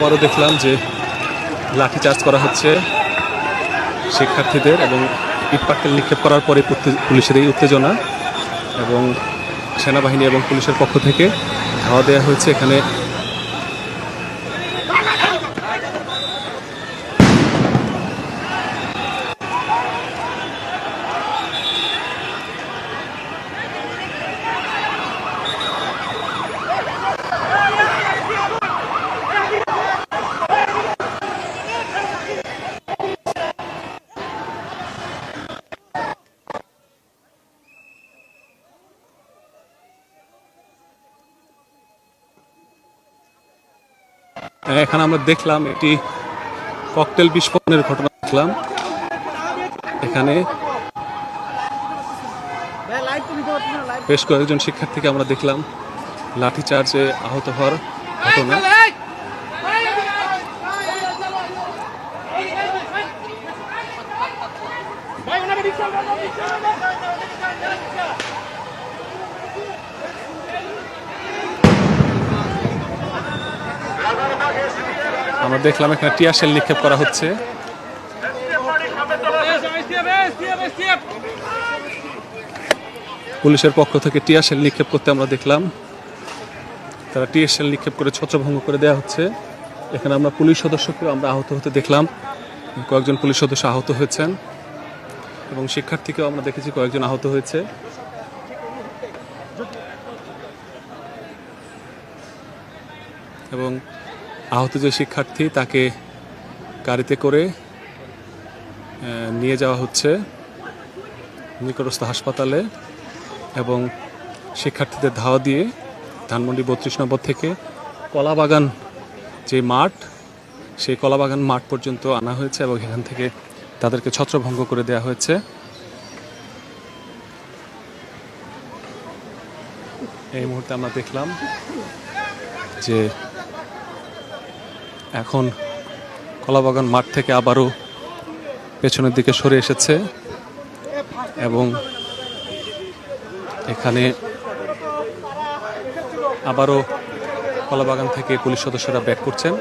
আবারও দেখলাম যে লাঠিচার্জ করা হচ্ছে শিক্ষার্থীদের এবং ইটপাটকেল নিক্ষেপ করার পরে পুলিশের এই উত্তেজনা এবং সেনাবাহিনী এবং পুলিশের পক্ষ থেকে ধাওয়া দেওয়া হয়েছে এখানে। এখানে আমরা দেখলাম একটি ককটেল বিস্ফোরণের ঘটনা দেখলাম। এখানে বেশ কয়েকজন শিক্ষার্থীকে আমরা দেখলাম লাঠিচার্জে আহত হওয়ার ঘটনা। আমরা দেখলাম এখানে টিয়ার শেল নিক্ষেপ করা হচ্ছে। পুলিশের পক্ষ থেকে টিয়ার শেল নিক্ষেপ করতে আমরা দেখলাম, তারা টিয়ার শেল নিক্ষেপ করে ছত্রভঙ্গ করে দেওয়া হচ্ছে। এখানে আমরা পুলিশ সদস্যকেও আমরা আহত হতে দেখলাম, কয়েকজন পুলিশ সদস্য আহত হয়েছেন এবং শিক্ষার্থীকেও আমরা দেখেছি কয়েকজন আহত হয়েছে। এবং আহত যে শিক্ষার্থী তাকে গাড়িতে করে নিয়ে যাওয়া হচ্ছে নিকটস্থ হাসপাতালে এবং শিক্ষার্থীদের ধাওয়া দিয়ে ধানমন্ডি ৩২ নম্বর থেকে কলাবাগান যে মাঠ, সেই কলাবাগান মাঠ পর্যন্ত আনা হয়েছে এবং এখান থেকে তাদেরকে ছত্রভঙ্গ করে দেওয়া হয়েছে। এই মুহূর্তে আমরা দেখলাম যে এখন কলাবাগান মাঠ থেকে আবারও পেছনের দিকে সরে এসেছে এবং এখানে আবারও কলাবাগান থেকে পুলিশ সদস্যরা ব্যাক করছেন।